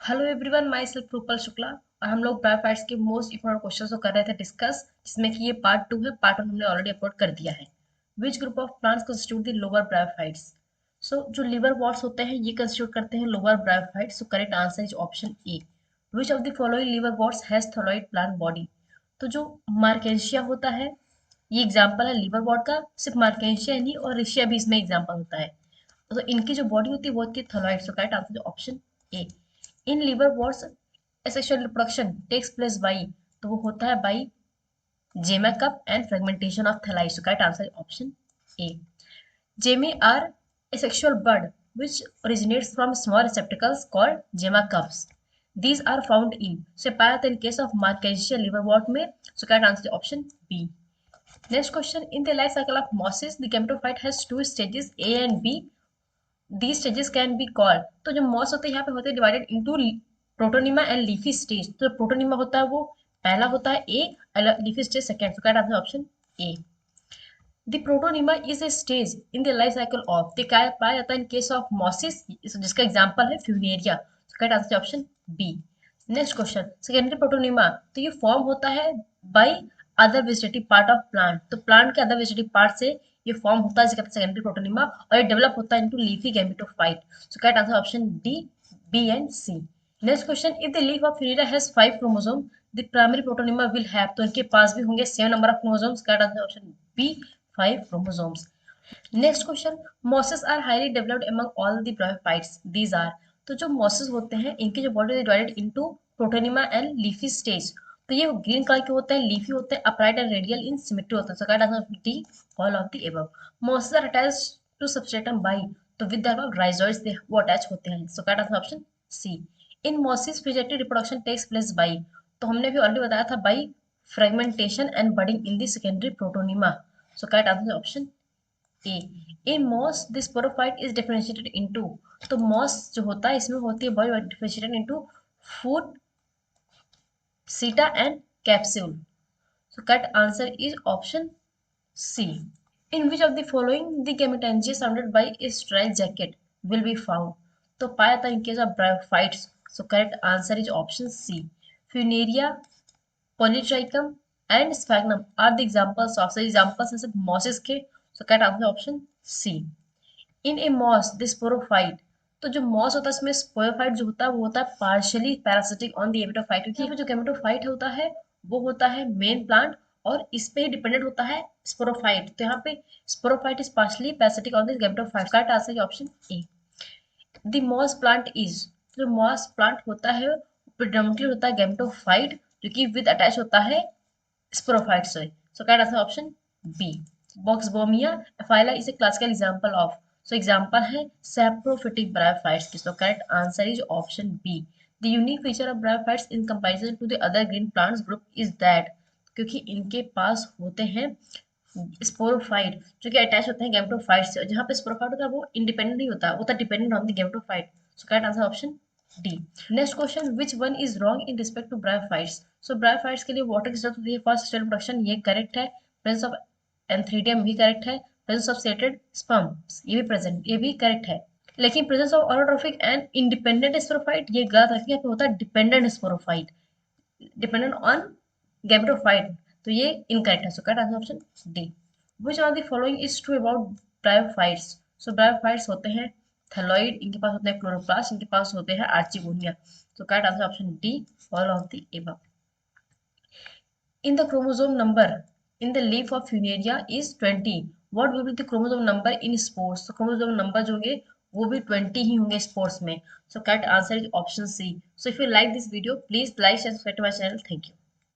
Hello everyone, my self Rupal Shukla. और हम लोग ब्रायोफाइट्स के मोस्ट इंपॉर्टेंट क्वेश्चंस को कर रहे थे डिस्कस, जिसमें कि ये पार्ट 2 है। पार्ट 1 हमने ऑलरेडी अपलोड कर दिया है। Which group of plants constitute the lower bryophytes? So जो लिवर वॉर्ट्स होते हैं ये कंस्टिट्यूट करते हैं lower bryophytes. So correct answer is option A. Which of the following liverworts has thalloid plant body? तो जो मार्केशिया होता है ये एग्जाम्पल है लिवर वॉर्ट का। सिर्फ मार्केशिया नहीं और रिशिया भी इसमें एग्जाम्पल होता है। तो इनकी जो बॉडी होती है वो होती है thalloid. So correct answer option A. In liverworts asexual reproduction takes place by, तो वो होता है by Jema cup and fragmentation of thalli. So correct answer is option A. Jemi are asexual bud which originates from small receptacles called Jema cups. These are found in, so पाया था in case of Markesia liverwort में. So correct answer is option B. Next question, in the life cycle of mosses the gametophyte has two stages A and B. These stages can be called, तो जो moss होते हैं यहाँ पे होते हैं divided into protonema and leafy stage. तो protonema होता है वो पहला होता है a, leafy stage second. So correct answer option A. The protonema is a stage in the life cycle of, the क्या पाया जाता है इन केस ऑफ मॉसिस, जिसका एग्जांपल है funaria. So correct answer option B. Next question, secondary protonema, तो ये form होता है by other vegetative part of plant. तो प्लांट के अदर वेजिटेटिव पार्ट से ये फॉर्म होता है, जिसका सेकेंडरी प्रोटोनिमा, और ये डेवलप होता है into leafy gametophyte. So correct answer option D, B and C. Next question, if the leaf of Funaria has 5 chromosome the primary protonema will have, तो इनके पास भी होंगे same number of chromosomes. Correct answer option B, 5 chromosomes. Next question, mosses are highly developed among all the bryophytes. These are, तो जो mosses होते हैं इनकी जो body divided into protonema and leafy stage. तो ये ग्रीन कलर के होते हैं, लीफी होते हैं, upright and radial in symmetry होता है। So correct answer D, all of the above. Mosses are attached to substratum by, तो with the help of rhizoids they वो अटैच होते हैं। So correct answer option C. In mosses vegetative reproduction takes place by, तो हमने भी already बताया था by fragmentation and budding in the secondary protonema. So correct answer option A. In moss the sporophyte is differentiated into, तो moss जो होता है इसमें होती है body differentiated into foot, seta and capsule. So correct answer is option C. In which of the following the gametophyte surrounded by a strike jacket will be found, तो पाया था in case of bryophytes. So correct answer is option C. Funaria, Polytrichum and Sphagnum are the examples of, examples हैं सिर्फ mosses के। So correct answer option C. In a moss the sporophyte, तो जो moss होता है इसमें sporophyte जो होता है वो होता है partially parasitic on the gametophyte, क्योंकि यहाँ पे जो गेमेटोफाइट होता है वो होता है मेन प्लांट और इस पे ही डिपेंडेंट होता है स्पोरोफाइट। तो यहाँ पे sporophyte is partially parasitic on the gametophyte. Correct answer है option A. The moss plant is, जो मॉस प्लांट होता है प्रेडोमिनेटली होता है गेमेटोफाइट, जो कि विद अटैच होता है स्पोरोफाइट से। So correct answer option B. Buxbaumia phylla is a classical example of, so example है सैप्रोफिटिक ब्रायोफाइट्स की। So correct answer is option B. The unique feature of bryophytes in comparison to the other green plants group is that, क्योंकि इनके पास होते हैं sporophyte जो कि attach होते हैं गैमेटोफाइट से, और जहाँ पे स्पोरोफाइट होता है वो इंडिपेंडेंट नहीं होता, वो होता है dependent on the gametophyte. So correct answer option D. Next question, which one is wrong in respect to bryophytes? So bryophytes के लिए वाटर की जरूरत होती है फॉर सेल प्रोडक्शन, ये करेक्ट है। प्रेजेंस ऑफ एंथ्रीडियम भी करेक्ट है। प्रेजेंस ऑफ सेटेड स्पर्म्स ये भी प्रेजेंट, ये भी करेक्ट है। लेकिन presence of autotrophic and independent sporophyte ये गलत है, यहाँ पे होता है dependent sporophyte, dependent on gametophyte, तो ये इनकरेक्ट है। So correct answer option D. Which of the following is true about bryophytes? So bryophytes होते हैं थैलॉइड, इनके पास होते हैं क्लोरोप्लास्ट, इनके पास होते हैं archegonia. So correct answer option D, all of the above. In the chromosome number in the leaf of Funaria is 20, what will be the chromosome number in spores? तो क्रोमोसोम नंबर जो होंगे वो भी 20 ही होंगे स्पोर्स में। So correct answer is option C. So if you like this video please like and subscribe to my channel. Thank you.